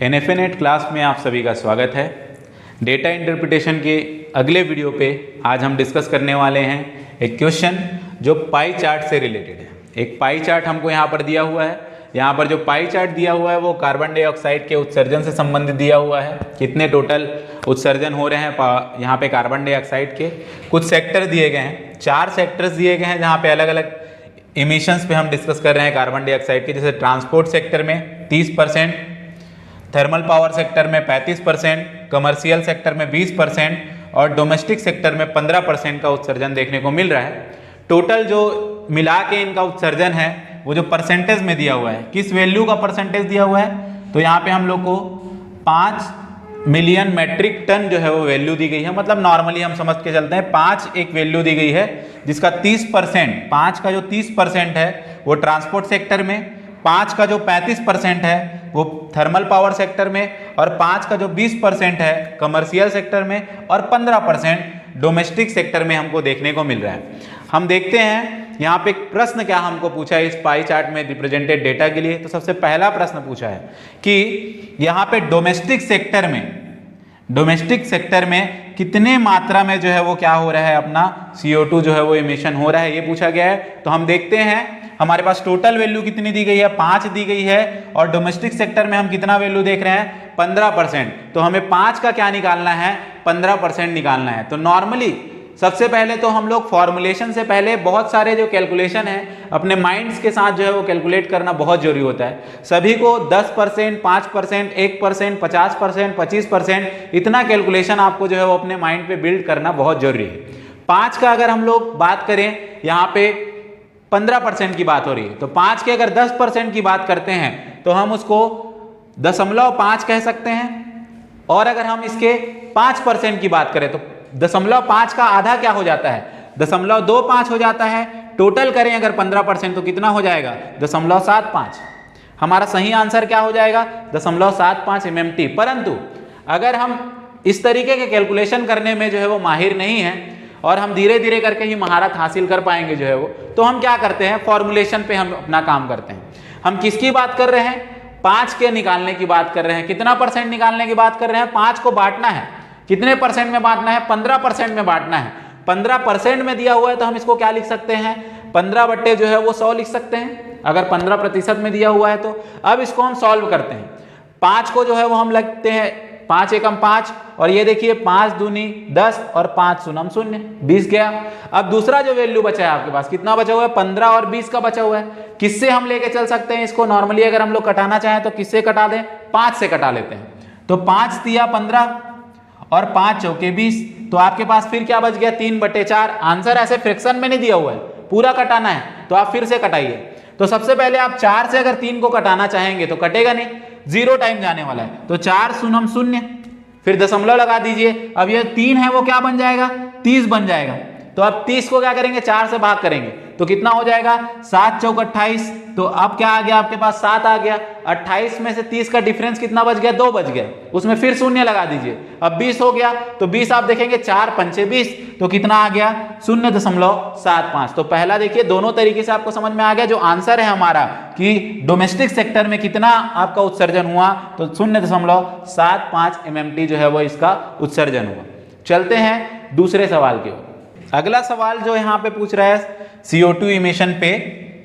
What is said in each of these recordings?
NFA-NET class में आप सभी का स्वागत है। डेटा इंटरप्रिटेशन के अगले वीडियो पे आज हम डिस्कस करने वाले हैं एक क्वेश्चन जो पाई चार्ट से रिलेटेड है। एक पाई चार्ट हमको यहाँ पर दिया हुआ है। यहाँ पर जो पाई चार्ट दिया हुआ है वो कार्बन डाइऑक्साइड के उत्सर्जन से संबंधित दिया हुआ है। कितने टोटल उत्सर्जन हो रहे हैं यहाँ पे कार्बन डाइऑक्साइड के। कुछ सेक्टर दिए गए हैं, 4 सेक्टर्स दिए गए हैं जहाँ पे अलग अलग इमिशंस पे हम डिस्कस कर रहे हैं कार्बन डाइऑक्साइड के। जैसे ट्रांसपोर्ट सेक्टर में 30%, थर्मल पावर सेक्टर में 35%, कमर्शियल सेक्टर में 20% और डोमेस्टिक सेक्टर में 15% का उत्सर्जन देखने को मिल रहा है। टोटल जो मिला के इनका उत्सर्जन है वो जो परसेंटेज में दिया हुआ है, किस वैल्यू का परसेंटेज दिया हुआ है, तो यहाँ पे हम लोग को 5 मिलियन मेट्रिक टन जो है वो वैल्यू दी गई है। मतलब नॉर्मली हम समझ के चलते हैं 5 एक वैल्यू दी गई है जिसका 30%, 5 का जो 30% है वो ट्रांसपोर्ट सेक्टर में, 5 का जो 35% है वो थर्मल पावर सेक्टर में और 5 का जो 20% है कमर्शियल सेक्टर में और 15% डोमेस्टिक सेक्टर में हमको देखने को मिल रहा है। हम देखते हैं यहाँ पे एक प्रश्न क्या हमको पूछा है इस पाई चार्ट में रिप्रेजेंटेड डेटा के लिए। तो सबसे पहला प्रश्न पूछा है कि यहाँ पे डोमेस्टिक सेक्टर में कितने मात्रा में जो है वो क्या हो रहा है, अपना CO2 जो है वो इमिशन हो रहा है, ये पूछा गया है। तो हम देखते हैं हमारे पास टोटल वैल्यू कितनी दी गई है, 5 दी गई है और डोमेस्टिक सेक्टर में हम कितना वैल्यू देख रहे हैं, 15%। तो हमें 5 का क्या निकालना है, 15% निकालना है। तो नॉर्मली सबसे पहले तो हम लोग फॉर्मुलेशन से पहले बहुत सारे जो कैलकुलेशन है अपने माइंड्स के साथ जो है वो कैलकुलेट करना बहुत जरूरी होता है। सभी को 10%, 5%, 1%, 50%, 25% इतना कैलकुलेशन आपको जो है वो अपने माइंड पे बिल्ड करना बहुत जरूरी है। 5 का अगर हम लोग बात करें, यहाँ पे 15% की बात हो रही है, तो 5 के अगर 10% की बात करते हैं तो हम उसको 0.5 कह सकते हैं। और अगर हम इसके 5% की बात करें तो 0.5 का आधा क्या हो जाता है, 0.25 हो जाता है। टोटल करें अगर 15% तो कितना हो जाएगा, 0.75। हमारा सही आंसर क्या हो जाएगा, 0.75 MMT। परंतु अगर हम इस तरीके के कैलकुलेशन करने में जो है वो माहिर नहीं है और हम धीरे धीरे करके ही महारत हासिल कर पाएंगे जो है वो, तो हम क्या करते हैं, फॉर्मुलेशन पे हम अपना काम करते हैं। हम किसकी बात कर रहे हैं, 5 के निकालने की बात कर रहे हैं। कितना परसेंट निकालने की बात कर रहे हैं, 5 को बांटना है। कितने परसेंट में बांटना है, 15% में बांटना है। 15% में दिया हुआ है तो हम इसको क्या लिख सकते हैं, 15 बट्टे जो है वो 100 लिख सकते हैं अगर 15% में दिया हुआ है तो। अब इसको हम सॉल्व करते हैं। 5 को जो है वो हम लिखते हैं 5 एकम 5 और ये देखिए 5 दूनी 10 और 5 शून्यम 0, 20 गया। अब दूसरा जो वैल्यू बचा है आपके पास, कितना बचा हुआ है, 15 और 20 का बचा हुआ है। किससे हम लेके चल सकते हैं इसको, नॉर्मली अगर हम लोग कटाना चाहें तो किससे कटा दें, 5 से कटा लेते हैं। तो 5 तिया 15 और 5 चौके 20, तो आपके पास फिर क्या बच गया, 3/4। आंसर ऐसे फ्रैक्शन में नहीं दिया हुआ है, पूरा कटाना है तो आप फिर से कटाइए। तो सबसे पहले आप 4 से अगर 3 को कटाना चाहेंगे तो कटेगा नहीं, 0 टाइम जाने वाला है। तो 4 शून्यम 0, फिर दशमलव लगा दीजिए। अब ये 3 है वो क्या बन जाएगा, 30 बन जाएगा। तो अब 30 को क्या करेंगे, 4 से भाग करेंगे तो कितना हो जाएगा, 7 चौक 28। तो अब क्या आ गया आपके पास, 7 आ गया। 28 में से 30 का डिफरेंस कितना बच गया, 2 बच गया। उसमें फिर शून्य लगा दीजिए, अब 20 हो गया। तो 20 आप देखेंगे 4 पंचे 20, तो कितना आ गया, 0.75। तो पहला देखिए दोनों तरीके से आपको समझ में आ गया। जो आंसर है हमारा कि डोमेस्टिक सेक्टर में कितना आपका उत्सर्जन हुआ, तो 0.75 MMT जो है वो इसका उत्सर्जन हुआ। चलते हैं दूसरे सवाल की ओर। अगला सवाल जो यहाँ पे पूछ रहा है CO2 इमिशन पे,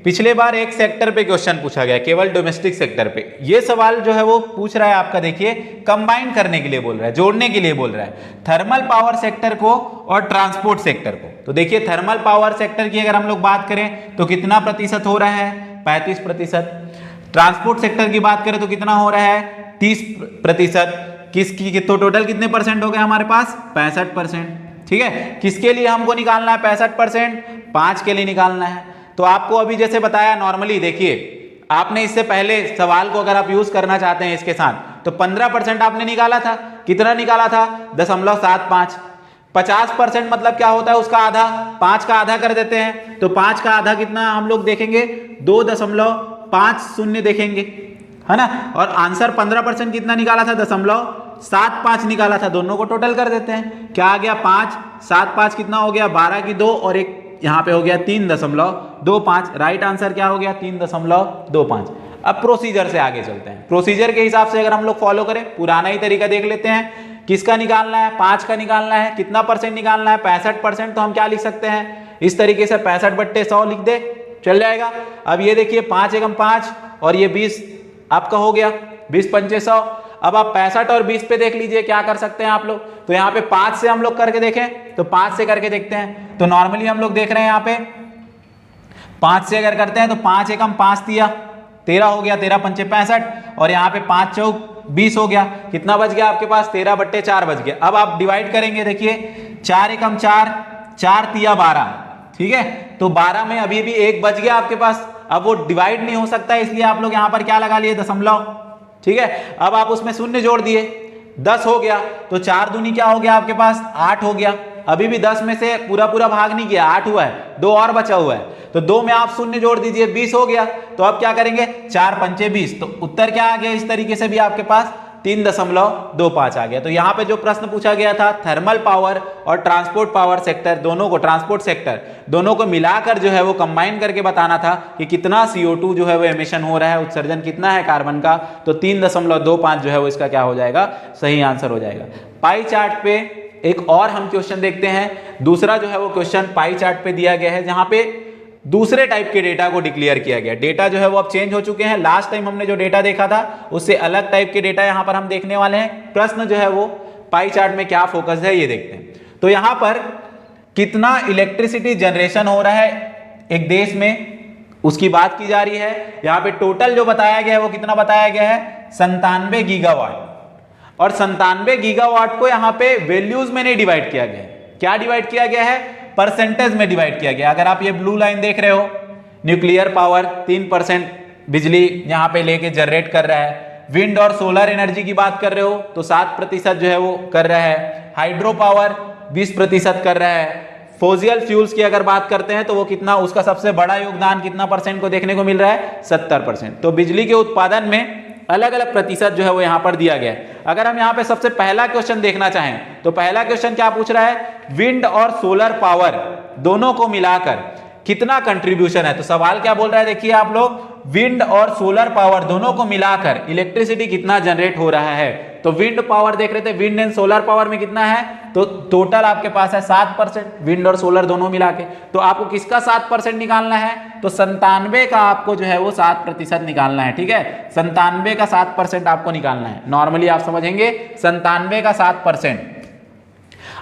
पिछले बार एक सेक्टर पे क्वेश्चन पूछा गया, केवल डोमेस्टिक सेक्टर पे। ये सवाल जो है वो पूछ रहा है आपका, देखिए कंबाइन करने के लिए बोल रहा है, जोड़ने के लिए बोल रहा है, थर्मल पावर सेक्टर को और ट्रांसपोर्ट सेक्टर को। तो देखिए थर्मल पावर सेक्टर की अगर हम लोग बात करें तो कितना प्रतिशत हो रहा है, 35%। ट्रांसपोर्ट सेक्टर की बात करें तो कितना हो रहा है, 30%। किसकी, तो टोटल कितने परसेंट हो गए हमारे पास, 65%। ठीक है, किसके लिए हमको निकालना है 65%, 5 के लिए निकालना है। तो आपको अभी जैसे बताया, नॉर्मली देखिए आपने इससे पहले सवाल को अगर आप यूज करना चाहते हैं इसके साथ, तो 15% आपने निकाला था। कितना निकाला था, 0.75। 50% मतलब क्या होता है, उसका आधा, 5 का आधा कर देते हैं। तो 5 का आधा कितना हम लोग देखेंगे, 2.50 देखेंगे, है ना। और आंसर 15% कितना निकाला था, 0.75 निकाला था। दोनों को टोटल कर देते हैं, क्या आ गया, 5 7 5 कितना हो गया, 12 की 2 और एक यहाँ पे हो गया 3.25। राइट आंसर क्या हो गया, 3.25। अब प्रोसीजर से आगे चलते हैं। प्रोसीजर के हिसाब से अगर हम लोग फॉलो करें, पुराना ही तरीका देख लेते हैं। किसका निकालना है? 5 का निकालना है। कितना परसेंट निकालना है? 65%। तो हम क्या लिख सकते हैं इस तरीके से, 65/100 लिख दे, चल जाएगा। अब ये देखिए 5 एकम 5 और ये 20 आपका हो गया, 20 पंचे 100। अब आप 65 और 20 पे देख लीजिए क्या कर सकते हैं आप लोग। तो यहाँ पे 5 से हम लोग करके देखें, तो 5 से करके देखते हैं। तो नॉर्मली हम लोग देख रहे हैं यहाँ पे 5 से अगर करते हैं तो 5 एकम 5 दिया 13 हो गया, 13 पंचे 65 और यहाँ पे 5 चौक 20 हो गया। कितना बच गया आपके पास? 13/4 बच गया। अब आप डिवाइड करेंगे, देखिए 4 एकम 4, 4 तिया 12, ठीक है। तो 12 में अभी भी 1 बच गया आपके पास। अब वो डिवाइड नहीं हो सकता, इसलिए आप लोग यहाँ पर क्या लगा लिए? दशमलव, ठीक है। अब आप उसमें शून्य जोड़ दिए, 10 हो गया। तो 4 दूनी क्या हो गया आपके पास? 8 हो गया। अभी भी 10 में से पूरा पूरा भाग नहीं किया, 8 हुआ है, 2 और बचा हुआ है। तो 2 में आप शून्य जोड़ दीजिए, 20 हो गया। तो अब क्या करेंगे? 4 पंचे 20। तो उत्तर क्या आ गया? इस तरीके से भी आपके पास 3.25 आ गया। तो यहाँ पे जो प्रश्न पूछा गया था, थर्मल पावर और ट्रांसपोर्ट पावर सेक्टर दोनों को, ट्रांसपोर्ट सेक्टर दोनों को मिलाकर जो है वो कंबाइन करके बताना था कि कितना CO2 जो है वो एमिशन हो रहा है, उत्सर्जन कितना है कार्बन का। तो 3.25 जो है वो इसका क्या हो जाएगा? सही आंसर हो जाएगा। पाई चार्ट पे एक और हम क्वेश्चन देखते हैं। दूसरा जो है वो क्वेश्चन पाई चार्ट पे दिया गया है, जहां पे दूसरे टाइप के डेटा को डिक्लेयर किया गया। डेटा जो है वो अब चेंज हो चुके हैं। लास्ट टाइम हमने जो डेटा देखा था उससे अलग टाइप के डेटा यहां पर हम देखने वाले हैं। प्रश्न जो है वो पाई चार्ट में क्या फोकस है ये देखते हैं। तो यहां पर कितना इलेक्ट्रिसिटी जनरेशन हो रहा है एक देश में, उसकी बात की जा रही है। यहां पे टोटल जो बताया गया है वो कितना बताया गया है? 97 गीगावाट। और 97 गीगावाट को यहाँ पे वैल्यूज में नहीं डिवाइड किया गया है। क्या डिवाइड किया गया है? परसेंटेज में डिवाइड किया गया। अगर आप ये ब्लू लाइन देख रहे हो, न्यूक्लियर पावर 3% बिजली यहाँ पे लेके जनरेट कर रहा है। विंड और सोलर एनर्जी की बात कर रहे हो तो 7% जो है वो कर रहा है। हाइड्रो पावर 20% कर रहा है। फोसियल फ्यूल्स की अगर बात करते हैं तो वो कितना, उसका सबसे बड़ा योगदान कितना परसेंट को देखने को मिल रहा है? 70%। तो बिजली के उत्पादन में अलग अलग प्रतिशत जो है वो यहाँ पर दिया गया है। अगर हम यहाँ पे सबसे पहला क्वेश्चन देखना चाहें तो पहला क्वेश्चन क्या पूछ रहा है? विंड और सोलर पावर दोनों को मिलाकर कितना कंट्रीब्यूशन है। तो सवाल क्या बोल रहा है? देखिए आप लोग, विंड और सोलर पावर दोनों को मिलाकर इलेक्ट्रिसिटी कितना जनरेट हो रहा है। तो विंड पावर देख रहे थे, विंड एंड सोलर पावर में कितना है? तो टोटल आपके पास है 7%, विंड और सोलर दोनों मिला के। तो आपको किसका 7% निकालना है? तो 97 का आपको जो है वो 7% निकालना है, ठीक है। 97 का 7% आपको निकालना है। नॉर्मली आप समझेंगे 97 का 7%।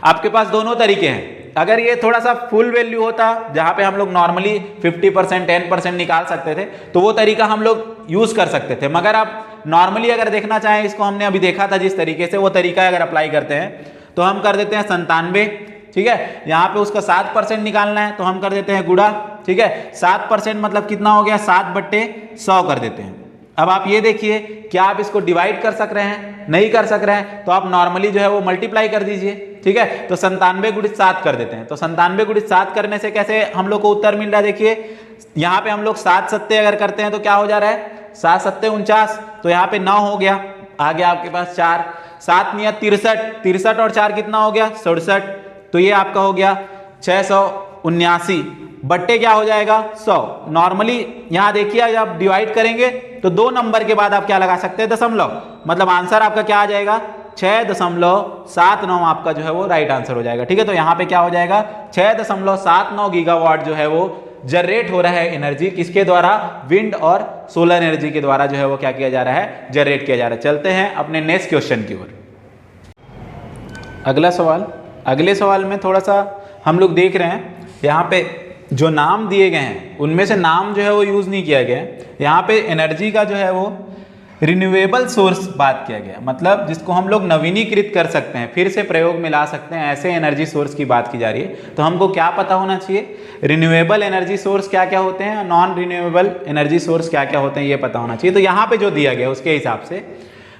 आपके पास दोनों तरीके हैं। अगर ये थोड़ा सा फुल वैल्यू होता, जहां पे हम लोग नॉर्मली 50%, 10% निकाल सकते थे, तो वो तरीका हम लोग यूज कर सकते थे। मगर आप नॉर्मली अगर देखना चाहें, इसको हमने अभी देखा था जिस तरीके से, वो तरीका अगर अप्लाई करते हैं तो हम कर देते हैं 97, ठीक है। यहाँ पे उसका 7% निकालना है तो हम कर देते हैं गुणा, ठीक है। 7% मतलब कितना हो गया? 7/100 कर देते हैं। अब आप ये देखिए, क्या आप इसको डिवाइड कर सक रहे हैं? नहीं कर सक रहे हैं तो आप नॉर्मली जो है वो मल्टीप्लाई कर दीजिए, ठीक है। तो 97 × 7 कर देते हैं। तो 97 × 7 करने से कैसे हम लोग को उत्तर मिल रहा है? देखिए यहाँ पे हम लोग 7 सत्ते अगर करते हैं तो क्या हो जा रहा है? 7 सत्ते 49। तो यहाँ पे 9 हो गया, आ गया आपके पास 4, 7 निया 63, 63 और 4 कितना हो गया? 67। तो ये आपका हो गया 679 बट्टे क्या हो जाएगा? 100। नॉर्मली यहाँ देखिए आप डिवाइड करेंगे तो 2 नंबर के बाद आप क्या लगा सकते हैं? दशमलव। मतलब आंसर आपका क्या आ जाएगा? 6.79 आपका जो है वो राइट आंसर हो जाएगा, ठीक है। तो यहाँ पे क्या हो जाएगा? 6.79 गीगावाट जो है वो जनरेट हो रहा है एनर्जी, किसके द्वारा? विंड और सोलर एनर्जी के द्वारा जो है वो क्या किया जा रहा है? जनरेट किया जा रहा है। चलते हैं अपने नेक्स्ट क्वेश्चन की ओर। अगला सवाल, अगले सवाल में थोड़ा सा हम लोग देख रहे हैं, यहाँ पे जो नाम दिए गए हैं उनमें से नाम जो है वो यूज नहीं किया गया है। यहाँ पे एनर्जी का जो है वो रिन्यूएबल सोर्स बात किया गया, मतलब जिसको हम लोग नवीनीकृत कर सकते हैं, फिर से प्रयोग में ला सकते हैं, ऐसे एनर्जी सोर्स की बात की जा रही है। तो हमको क्या पता होना चाहिए? रिन्यूएबल एनर्जी सोर्स क्या क्या होते हैं, नॉन रिन्यूएबल एनर्जी सोर्स क्या क्या होते हैं, ये पता होना चाहिए। तो यहाँ पे जो दिया गया उसके हिसाब से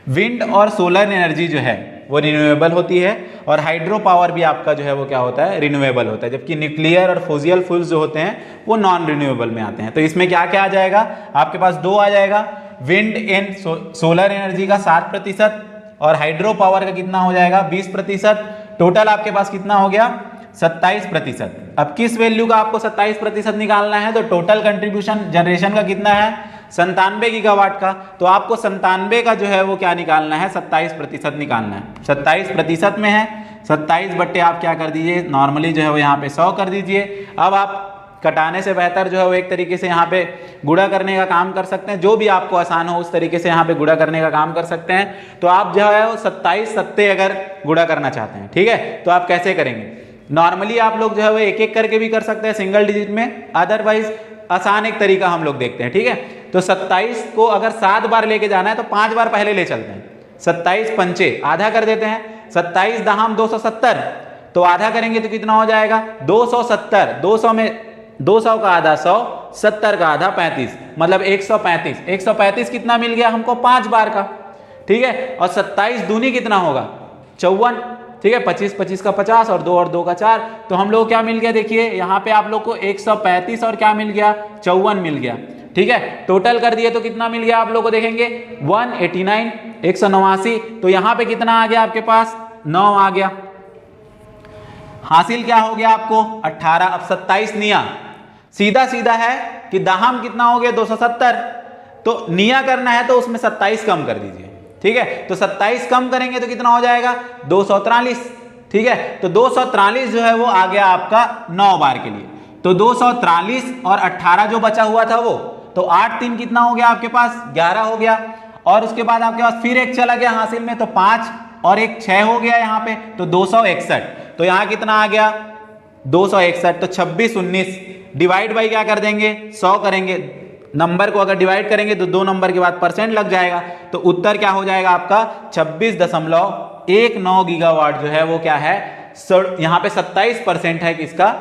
विंड और सोलर एनर्जी जो है वो रिन्यूएबल होती है, और हाइड्रो पावर भी आपका जो है वो क्या होता है? रिन्यूएबल होता है। जबकि न्यूक्लियर और फोसियल फ्यूल्स जो होते हैं वो नॉन रिन्यूएबल में आते हैं। तो इसमें क्या क्या आ जाएगा? आपके पास 2 आ जाएगा, विंड एंड सोलर एनर्जी का 7% और हाइड्रो पावर का कितना हो जाएगा? 20%। टोटल आपके पास कितना हो गया? 27%। अब किस वैल्यू का आपको 27% निकालना है? तो टोटल कंट्रीब्यूशन जनरेशन का कितना है? 97 गीगावाट का। तो आपको 97 का जो है वो क्या निकालना है, 27% निकालना है। 27% में है 27 बट्टे आप क्या कर दीजिए, नॉर्मली जो है वो यहाँ पे 100 कर दीजिए। अब आप कटाने से बेहतर जो है वो एक तरीके से यहाँ पे गुणा करने का काम कर सकते हैं, जो भी आपको आसान हो उस तरीके से यहाँ पे गुणा करने का काम कर सकते हैं। तो आप जो है वो 27 सत्ते अगर गुणा करना चाहते हैं, ठीक है, तो आप कैसे करेंगे, नॉर्मली आप लोग जो है वो एक एक करके भी कर सकते हैं सिंगल डिजिट में, अदरवाइज आसान एक तरीका हम लोग देखते हैं, ठीक है। तो 27 को अगर 7 बार लेके जाना है तो 5 बार पहले ले चलते हैं। 27 पंचे आधा कर देते हैं, 27 दहाम 270, तो आधा करेंगे तो कितना हो जाएगा 270। 200 में 200 का आधा 100, 70 का आधा 35, मतलब 135। 135 कितना मिल गया हमको 5 बार का, ठीक है। और 27 दूनी कितना होगा 54, ठीक है। 25 25 का 50 और 2 का 4, तो हम लोग क्या मिल गया, देखिए यहाँ पे आप लोग को 135 और क्या मिल गया 54 मिल गया, ठीक है। टोटल कर दिए तो कितना मिल गया आप लोग को, देखेंगे 189, 189। तो यहाँ पे कितना आ गया आपके पास 9 आ गया। हासिल क्या हो गया आपको 18। अब 27 निया सीधा सीधा है कि दाहम कितना हो गया 270, तो निया करना है तो उसमें 27 कम कर दीजिए, ठीक है। तो 27 कम करेंगे तो कितना हो जाएगा 243, ठीक है। तो 243 जो है वो आ गया आपका 9 बार के लिए। तो 243 और 18 जो बचा हुआ था वो, तो 8 3 कितना हो गया आपके पास 11 हो गया। और उसके बाद आपके पास फिर एक चला गया हासिल में, तो 5 और एक 6 हो गया यहाँ पे, तो 261। तो यहाँ कितना आ गया 261। तो 26 19 डिवाइड बाई क्या कर देंगे 100 करेंगे, नंबर को अगर डिवाइड करेंगे तो 2 नंबर के बाद परसेंट लग जाएगा, तो उत्तर क्या हो जाएगा आपका 26.19 गीगावाट जो है वो क्या है, यहाँ पे 27% है किसका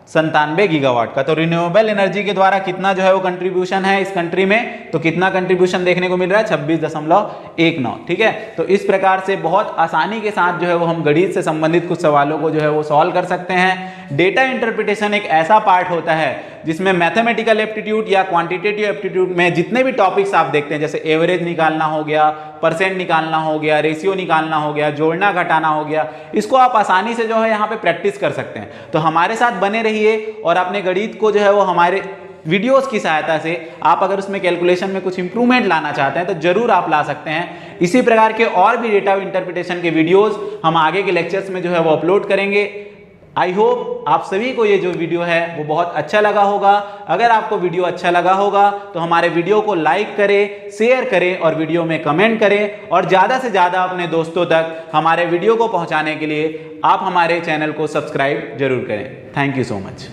97 गीगावाट का। तो रिन्यूएबल एनर्जी के द्वारा कितना जो है वो कंट्रीब्यूशन है इस कंट्री में, तो कितना कंट्रीब्यूशन देखने को मिल रहा है 26.19, ठीक है। तो इस प्रकार से बहुत आसानी के साथ जो है वो हम गणित से संबंधित कुछ सवालों को जो है वो सॉल्व कर सकते हैं। डेटा इंटरप्रिटेशन एक ऐसा पार्ट होता है जिसमें मैथमेटिकल एप्टीट्यूड या क्वांटिटेटिव एप्टीट्यूड में जितने भी टॉपिक्स आप देखते हैं, जैसे एवरेज निकालना हो गया, परसेंट निकालना हो गया, रेशियो निकालना हो गया, जोड़ना घटाना हो गया, इसको आप आसानी से जो है यहाँ पे प्रैक्टिस कर सकते हैं। तो हमारे साथ बने रहिए और अपने गणित को जो है वो हमारे वीडियोस की सहायता से आप अगर उसमें कैलकुलेशन में कुछ इंप्रूवमेंट लाना चाहते हैं तो जरूर आप ला सकते हैं। इसी प्रकार के और भी डेटा इंटरप्रिटेशन के वीडियोस हम आगे के लेक्चर्स में जो है वो अपलोड करेंगे। आई होप आप सभी को ये जो वीडियो है वो बहुत अच्छा लगा होगा। अगर आपको वीडियो अच्छा लगा होगा तो हमारे वीडियो को लाइक करें, शेयर करें और वीडियो में कमेंट करें, और ज़्यादा से ज़्यादा अपने दोस्तों तक हमारे वीडियो को पहुंचाने के लिए आप हमारे चैनल को सब्सक्राइब जरूर करें। Thank you so much.